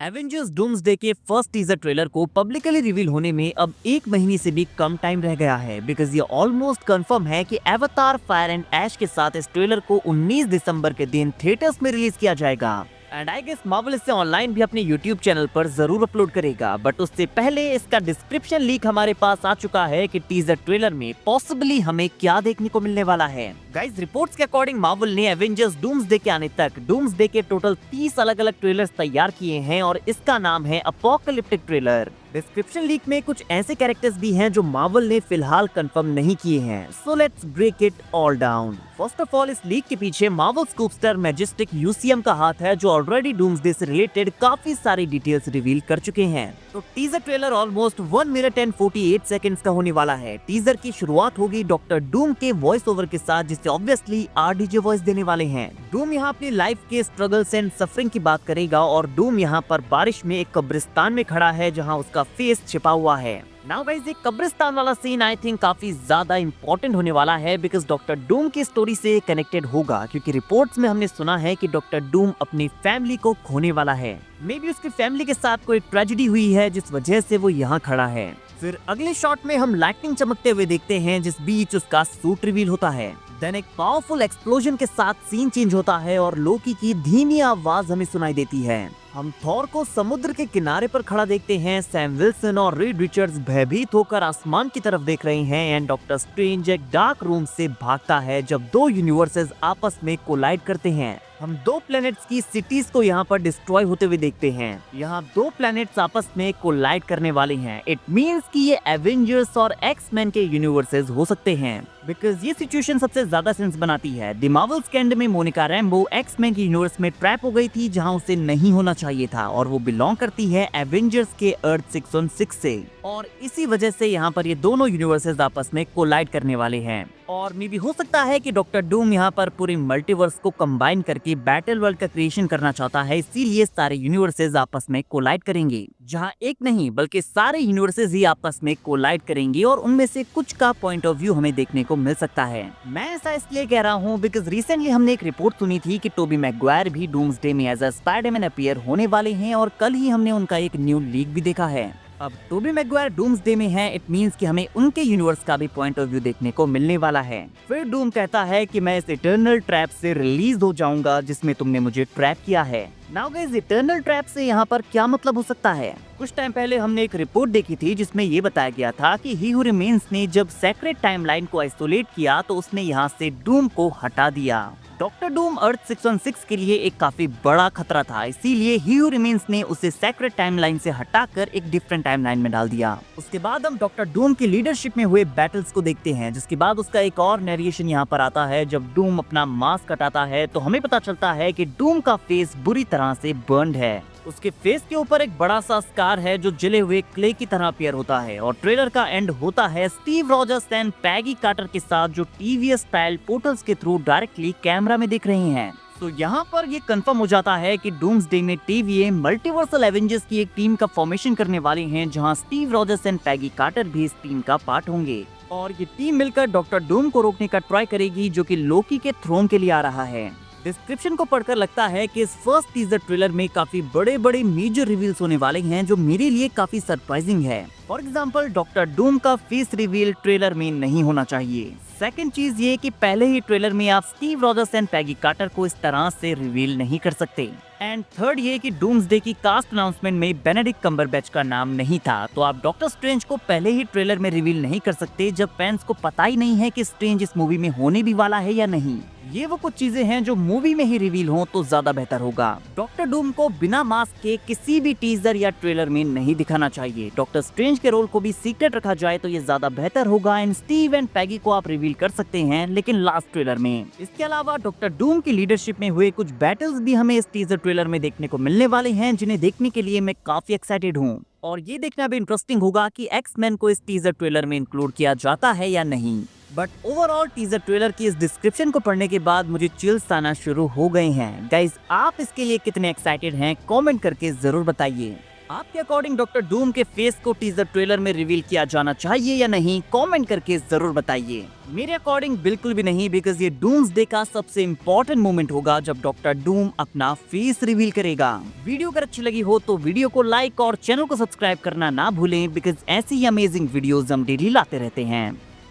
Avengers doomsday के first teaser trailer को publicly reveal होने में अब एक महीने से भी कम टाइम रह गया है बिकॉज ये ऑलमोस्ट कंफर्म है कि एवतार फायर एंड ऐश के साथ इस ट्रेलर को 19 दिसंबर के दिन थिएटर्स में रिलीज किया जाएगा। एंड आई गेस मार्वल इसे ऑनलाइन भी अपने यूट्यूब चैनल पर जरूर अपलोड करेगा, बट उससे पहले इसका डिस्क्रिप्शन लीक हमारे पास आ चुका है कि टीजर ट्रेलर में पॉसिबली हमें क्या देखने को मिलने वाला है। गाइस, रिपोर्ट्स के अकॉर्डिंग मार्वल ने एवेंजर्स डूम्सडे के आने तक डूम्सडे के टोटल 30 अलग अलग ट्रेलर्स तैयार किए हैं और इसका नाम है अपोकलिप्टिक ट्रेलर। डिस्क्रिप्शन लीक में कुछ ऐसे कैरेक्टर्स भी हैं जो मार्वल ने फिलहाल कंफर्म नहीं किए हैं, so let's break it all down. First of all, इस लीक के पीछे मार्वल स्कूपस्टर मैजेस्टिक यूसीएम का हाथ है जो ऑलरेडी डूम्सडे से रिलेटेड काफी सारी डिटेल्स रिवील कर चुके हैं। तो teaser trailer almost 1 minute and 48 seconds का होने वाला है। टीजर की शुरुआत होगी डॉक्टर डूम के वॉइस ओवर के साथ, जिसे ऑब्वियसली आरडीजे वॉइस देने वाले हैं। डूम यहाँ अपनी लाइफ के स्ट्रगल्स एंड सफरिंग की बात करेगा और डूम यहाँ पर बारिश में एक कब्रिस्तान में खड़ा है जहाँ उसका फेस छिपा हुआ है। नाउ गाइस, एक कब्रिस्तान वाला सीन आई थिंक काफी ज्यादा इंपॉर्टेंट होने वाला है बिकॉज डॉक्टर डूम की स्टोरी से कनेक्टेड होगा, क्योंकि रिपोर्ट्स में हमने सुना है कि डॉक्टर डूम अपनी फैमिली को खोने वाला है। मे बी उसकी फैमिली के साथ कोई ट्रेजेडी हुई है जिस वजह से वो यहाँ खड़ा है। फिर अगले शॉट में हम लाइटनिंग चमकते हुए देखते हैं जिस बीच उसका सूट रिवील होता है। देन एक पावरफुल एक्सप्लोजन के साथ सीन चेंज होता है और लोकी की धीमी आवाज हमें सुनाई देती है। हम थॉर को समुद्र के किनारे पर खड़ा देखते हैं। सैम विल्सन और रीड रिचर्ड्स भयभीत होकर आसमान की तरफ देख रहे हैं एंड डॉक्टर स्ट्रेंज एक डार्क रूम से भागता है जब दो यूनिवर्सेस आपस में कोलाइड करते हैं। हम दो प्लैनेट्स की सिटीज को यहाँ पर डिस्ट्रॉय होते हुए देखते हैं। यहाँ दो प्लैनेट्स आपस में कोलाइड करने वाले हैं। इट मींस कि ये एवेंजर्स और एक्स-मैन के यूनिवर्सेस हो सकते हैं बिकॉज ये सिचुएशन सबसे ज्यादा सेंस बनाती है। द मार्वल्स के एंड में मोनिका रैम्बो एक्स-मैन के यूनिवर्स में ट्रैप हो गई थी जहाँ उसे नहीं होना चाहिए था और वो बिलोंग करती है एवेंजर्स के अर्थ 616 से, और इसी वजह से यहाँ पर ये दोनों यूनिवर्सेस आपस में कोलाइड करने वाले हैं। और मे भी हो सकता है कि डॉक्टर डूम यहाँ पर पूरे मल्टीवर्स को कंबाइन करके बैटल वर्ल्ड का क्रिएशन करना चाहता है, इसीलिए सारे यूनिवर्सेस आपस में कोलाइड करेंगे, जहाँ एक नहीं बल्कि सारे यूनिवर्सेस ही आपस में कोलाइड करेंगे और उनमें से कुछ का पॉइंट ऑफ व्यू हमें देखने को मिल सकता है। मैं ऐसा इसलिए कह रहा हूँ बिकॉज रिसेंटली हमने एक रिपोर्ट सुनी थी कि टोबी मैगवायर भी डूम्सडे में एज अ स्पाइडरमैन अपीयर होने वाले हैं और कल ही हमने उनका एक न्यू लीक भी देखा है। अब टोबी मैगवायर डूम्सडे में है, इट मींस कि हमें उनके यूनिवर्स का भी पॉइंट ऑफ व्यू देखने को मिलने वाला है। फिर डूम कहता है कि मैं इस इटर्नल ट्रैप से रिलीज हो जाऊंगा जिसमें तुमने मुझे ट्रैप किया है। नाउ गाइस, इटर्नल ट्रैप से यहाँ पर क्या मतलब हो सकता है? कुछ टाइम पहले हमने एक रिपोर्ट देखी थी जिसमें ये बताया गया था कि ही हू रिमेन्स ने जब सेक्रेट टाइमलाइन को आइसोलेट किया तो उसने यहाँ से डूम को हटा दिया। डॉक्टर डूम अर्थ 616 के लिए एक काफी बड़ा खतरा था, इसीलिए ही हू रिमेन्स ने उसे सेक्रेट टाइमलाइन से हटाकर एक डिफरेंट टाइमलाइन में डाल दिया। उसके बाद हम डॉक्टर डूम की लीडरशिप में हुए बैटल्स को देखते हैं, जिसके बाद उसका एक और नरेशन यहाँ पर आता है। जब डूम अपना मास्क हटाता है तो हमें पता चलता है कि डूम का फेस बुरी तरह से बर्न्ड है। उसके फेस के ऊपर एक बड़ा सा स्कार है जो जले हुए क्ले की तरह अपीयर होता है और ट्रेलर का एंड होता है Steve Rogers and Peggy Carter के साथ जो टीवीएस स्टाइल पोर्टल्स के थ्रू डायरेक्टली कैमरा में दिख रहे हैं। तो यहाँ पर ये कंफर्म हो जाता है कि डूम्सडे में टीवीए मल्टीवर्सल एवेंजर्स की एक टीम का फॉर्मेशन करने वाले हैं जहाँ Steve Rogers and Peggy Carter भी इस टीम का पार्ट होंगे और ये टीम मिलकर डॉक्टर डूम को रोकने का ट्राई करेगी जो कि लोकी के थ्रोन के लिए आ रहा है। डिस्क्रिप्शन को पढ़कर लगता है कि इस फर्स्ट टीजर ट्रेलर में काफी बड़े बड़े मेजर रिवील्स होने वाले हैं जो मेरे लिए काफी सरप्राइजिंग है। फॉर एग्जांपल, डॉक्टर डूम का फेस रिवील ट्रेलर में नहीं होना चाहिए। सेकंड चीज ये कि पहले ही ट्रेलर में आप Steve Rogers and Peggy Carter को इस तरह से रिवील नहीं कर सकते। एंड थर्ड ये कि डूम्सडे की कास्ट अनाउंसमेंट में बेनेडिक्ट कम्बरबैच का नाम नहीं था, तो आप डॉक्टर स्ट्रेंज को पहले ही ट्रेलर में रिवील नहीं कर सकते जब फैंस को पता ही नहीं है कि स्ट्रेंज इस मूवी में होने भी वाला है या नहीं। ये वो कुछ चीजें हैं जो मूवी में ही रिवील हो तो ज्यादा बेहतर होगा। डॉक्टर डूम को बिना मास्क के किसी भी टीजर या ट्रेलर में नहीं दिखाना चाहिए। डॉक्टर स्ट्रेंज के रोल को भी सीक्रेट रखा जाए तो ये ज्यादा बेहतर होगा। एंड स्टीव एंड पैगी को आप रिवील कर सकते हैं लेकिन लास्ट ट्रेलर में। इसके अलावा डॉक्टर डूम की लीडरशिप में हुए कुछ बैटल्स भी हमें इस टीजर ट्रेलर में देखने को मिलने वाले हैं, जिन्हें देखने के लिए मैं काफी एक्साइटेड हूँ। और ये देखना भी इंटरेस्टिंग होगा कि एक्स-मैन को इस टीजर ट्रेलर में इंक्लूड किया जाता है या नहीं। बट ओवरऑल टीजर ट्रेलर की इस डिस्क्रिप्शन को पढ़ने के बाद मुझे चिल्स आना शुरू हो गए हैं। गाइस, आप इसके लिए कितने एक्साइटेड हैं कमेंट करके जरूर बताइए। आपके अकॉर्डिंग डॉक्टर डूम के फेस को टीजर ट्रेलर में रिवील किया जाना चाहिए या नहीं, कमेंट करके जरूर बताइए। मेरे अकॉर्डिंग बिल्कुल भी नहीं, बिकॉज ये डूम्सडे का सबसे इम्पोर्टेंट मोमेंट होगा जब डॉक्टर डूम अपना फेस रिवील करेगा। वीडियो अगर अच्छी लगी हो तो वीडियो को लाइक और चैनल को सब्सक्राइब करना ना भूलें, बिकॉज ऐसी ही अमेजिंग वीडियोस हम डेली लाते रहते हैं।